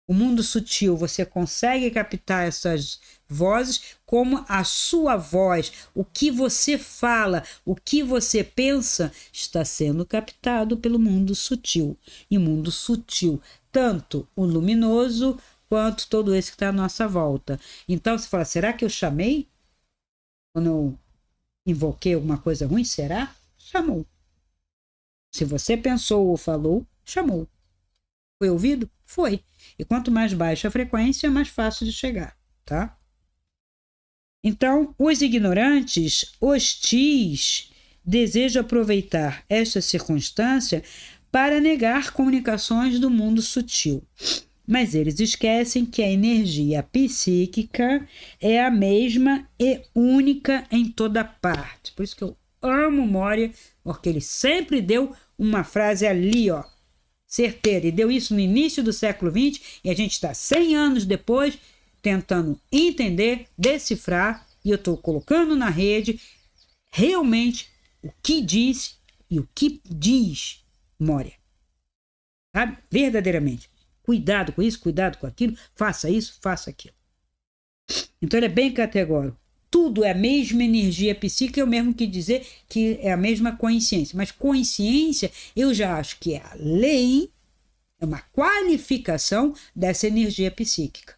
O mundo sutil, você consegue captar essas vozes como a sua voz, o que você fala, o que você pensa, está sendo captado pelo mundo sutil. E mundo sutil, tanto o luminoso quanto todo esse que está à nossa volta. Então você fala, será que eu chamei? Quando eu invoquei alguma coisa ruim? Será? Chamou. Se você pensou ou falou, chamou. Foi ouvido? Foi. E quanto mais baixa a frequência, mais fácil de chegar, tá? Então, os ignorantes, hostis, desejam aproveitar esta circunstância para negar comunicações do mundo sutil. Mas eles esquecem que a energia psíquica é a mesma e única em toda parte. Por isso que eu amo Moria, porque ele sempre deu uma frase ali, ó, certeira. E deu isso no início do século XX e a gente está 100 anos depois tentando entender, decifrar, e eu estou colocando na rede realmente o que diz e o que diz Moria. Sabe? Verdadeiramente. Cuidado com isso, cuidado com aquilo, faça isso, faça aquilo. Então ele é bem categórico. Tudo é a mesma energia psíquica, é o mesmo que dizer que é a mesma consciência. Mas consciência, eu já acho que é além, é uma qualificação dessa energia psíquica.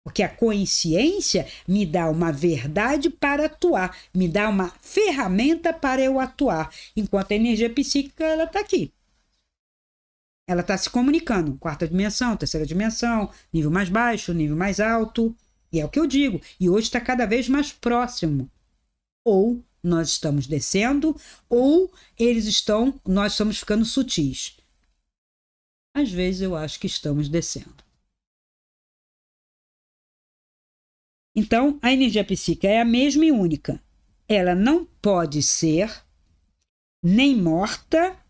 Porque a consciência me dá uma verdade para atuar, me dá uma ferramenta para eu atuar. Enquanto a energia psíquica, ela está aqui. Ela está se comunicando. Quarta dimensão, terceira dimensão, nível mais baixo, nível mais alto. E é o que eu digo. E hoje está cada vez mais próximo. Ou nós estamos descendo, ou nós estamos ficando sutis. Às vezes eu acho que estamos descendo. Então, a energia psíquica é a mesma e única. Ela não pode ser nem morta,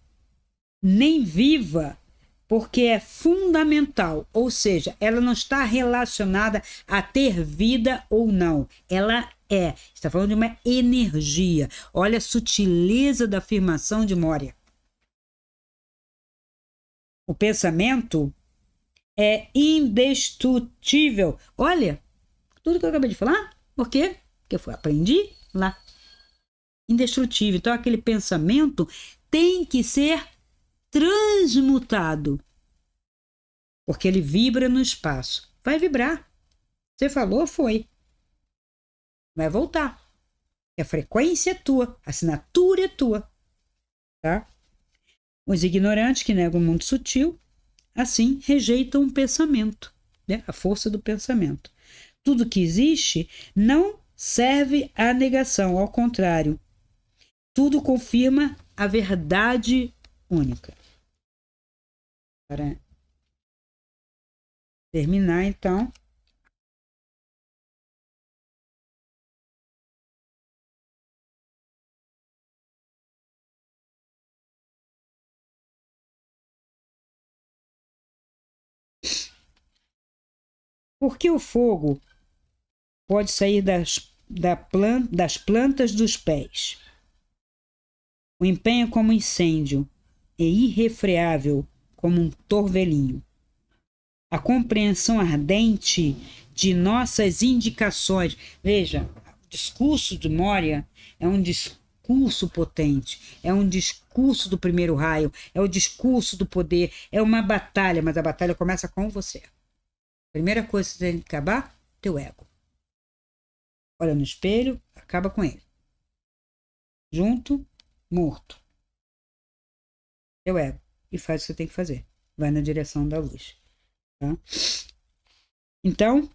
nem viva, porque é fundamental, ou seja, ela não está relacionada a ter vida ou não. Ela é. Está falando de uma energia. Olha a sutileza da afirmação de Moria. O pensamento é indestrutível. Olha, tudo que eu acabei de falar, por quê? Porque eu aprendi lá. Indestrutível. Então, aquele pensamento tem que ser transmutado. Porque ele vibra no espaço. Vai vibrar. Você falou, foi. Vai voltar. A frequência é tua, a assinatura é tua. Tá? Os ignorantes que negam o mundo sutil, assim, rejeitam o pensamento, né? A força do pensamento. Tudo que existe não serve à negação, ao contrário. Tudo confirma a verdade única. Para terminar, então. Por que o fogo pode sair das plantas dos pés? O empenho como incêndio é irrefreável como um torvelinho. A compreensão ardente de nossas indicações. Veja, o discurso de Moria é um discurso potente, é um discurso do primeiro raio, é o discurso do poder, é uma batalha, mas a batalha começa com você. Primeira coisa que você tem que acabar, teu ego. Olha no espelho, acaba com ele. Junto, morto. Teu ego. E faz o que você tem que fazer. Vai na direção da luz. Tá? Então,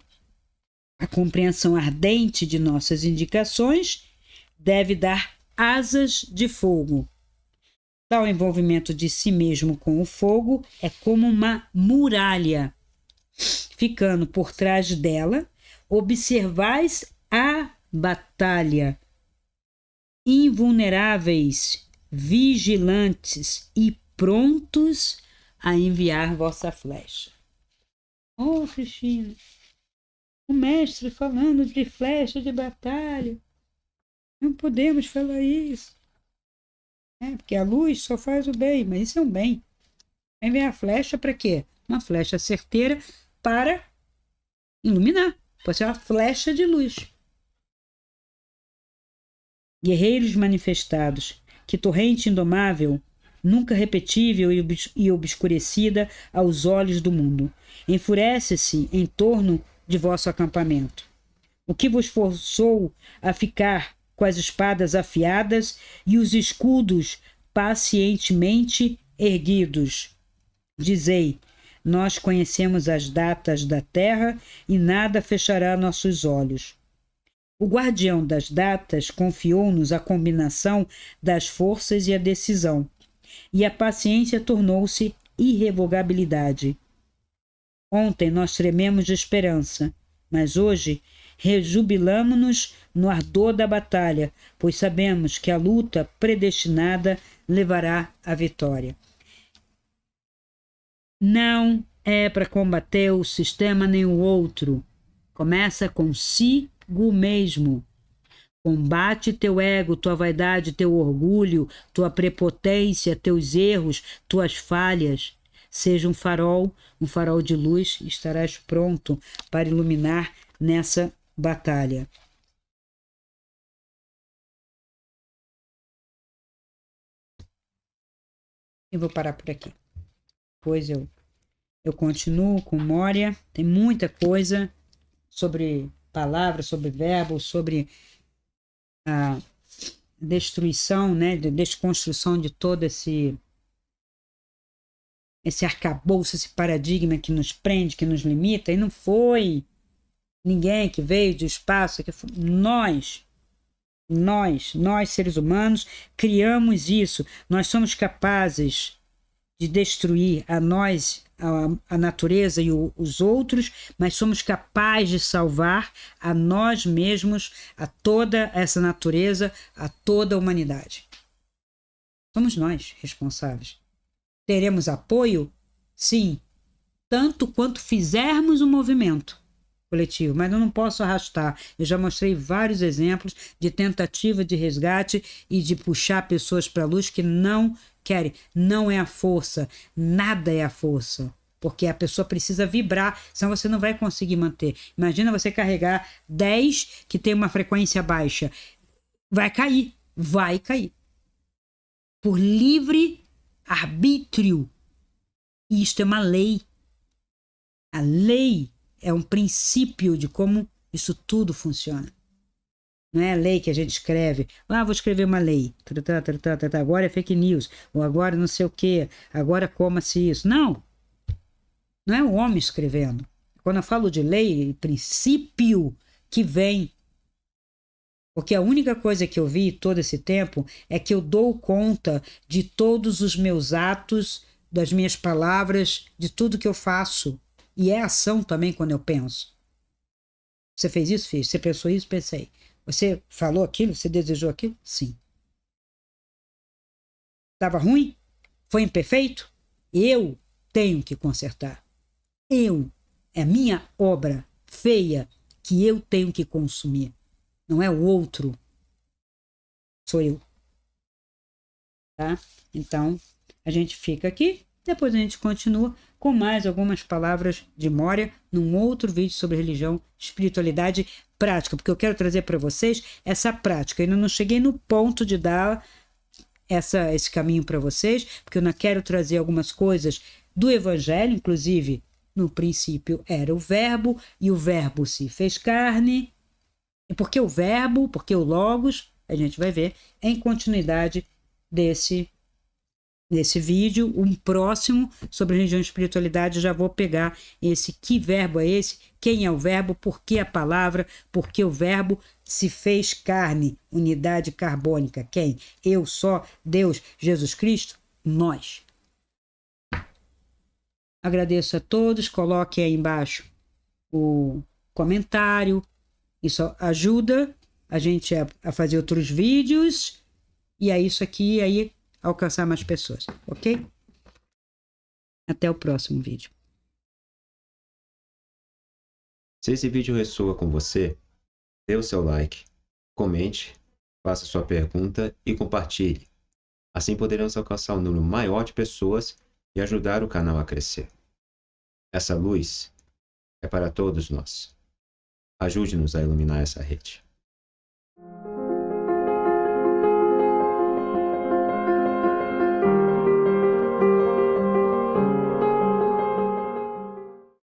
a compreensão ardente de nossas indicações deve dar asas de fogo. Tal envolvimento de si mesmo com o fogo é como uma muralha. Ficando por trás dela, observais a batalha. Invulneráveis, vigilantes e prontos a enviar vossa flecha. Oh, Cristina, o mestre falando de flecha de batalha. Não podemos falar isso. Porque a luz só faz o bem, mas isso é um bem. Enviar a flecha para quê? Uma flecha certeira para iluminar. Pode ser uma flecha de luz. Guerreiros manifestados, que torrente indomável, nunca repetível e obscurecida aos olhos do mundo, enfurece-se em torno de vosso acampamento. O que vos forçou a ficar com as espadas afiadas e os escudos pacientemente erguidos? Dizei, nós conhecemos as datas da terra e nada fechará nossos olhos. O guardião das datas confiou-nos a combinação das forças e a decisão, e a paciência tornou-se irrevogabilidade. Ontem nós trememos de esperança, mas hoje rejubilamo-nos no ardor da batalha, pois sabemos que a luta predestinada levará à vitória. Não é para combater o sistema nem o outro. Começa consigo mesmo. Combate teu ego, tua vaidade, teu orgulho, tua prepotência, teus erros, tuas falhas. Seja um farol de luz, e estarás pronto para iluminar nessa batalha. Eu vou parar por aqui. Depois eu continuo com Moria. Tem muita coisa sobre palavras, sobre verbos, sobre a destruição, né, de desconstrução de todo esse arcabouço, esse paradigma que nos prende, que nos limita. E não foi ninguém que veio do espaço, que foi nós, seres humanos, criamos isso. Nós somos capazes de destruir a nós, a natureza e os outros, mas somos capazes de salvar a nós mesmos, a toda essa natureza, a toda a humanidade. Somos nós responsáveis. Teremos apoio? Sim, tanto quanto fizermos um movimento coletivo, mas eu não posso arrastar. Eu já mostrei vários exemplos de tentativa de resgate e de puxar pessoas para a luz que não querem. Não é a força, nada é a força, porque a pessoa precisa vibrar, senão você não vai conseguir manter. Imagina você carregar 10 que tem uma frequência baixa. Vai cair. Por livre arbítrio. E isto é uma lei. A lei é um princípio de como isso tudo funciona. Não é a lei que a gente escreve. Vou escrever uma lei. Agora é fake news. Ou agora não sei o quê. Agora coma-se isso. Não. Não é o homem escrevendo. Quando eu falo de lei, princípio que vem. Porque a única coisa que eu vi todo esse tempo é que eu dou conta de todos os meus atos, das minhas palavras, de tudo que eu faço. E é ação também quando eu penso. Você fez isso? Fiz. Você pensou isso? Pensei. Você falou aquilo? Você desejou aquilo? Sim. Estava ruim? Foi imperfeito? Eu tenho que consertar. É a minha obra feia que eu tenho que consumir. Não é o outro. Sou eu. tá? Então, a gente fica aqui, depois a gente continua com mais algumas palavras de Moria num outro vídeo sobre religião, espiritualidade prática, porque eu quero trazer para vocês essa prática. Eu ainda não cheguei no ponto de dar esse caminho para vocês, porque eu não quero trazer algumas coisas do Evangelho, inclusive, no princípio era o Verbo, e o Verbo se fez carne. E por que o Verbo? Porque o Logos, a gente vai ver em continuidade desse vídeo. Um próximo sobre religião e espiritualidade, já vou pegar esse que verbo é esse, quem é o verbo, por que a palavra, por que o verbo se fez carne, unidade carbônica, quem? Eu só, Deus, Jesus Cristo, nós. Agradeço a todos, coloque aí embaixo o comentário, isso ajuda a gente a fazer outros vídeos, e é isso aqui, aí alcançar mais pessoas, ok? Até o próximo vídeo. Se esse vídeo ressoa com você, dê o seu like, comente, faça sua pergunta e compartilhe. Assim poderemos alcançar um número maior de pessoas e ajudar o canal a crescer. Essa luz é para todos nós. Ajude-nos a iluminar essa rede.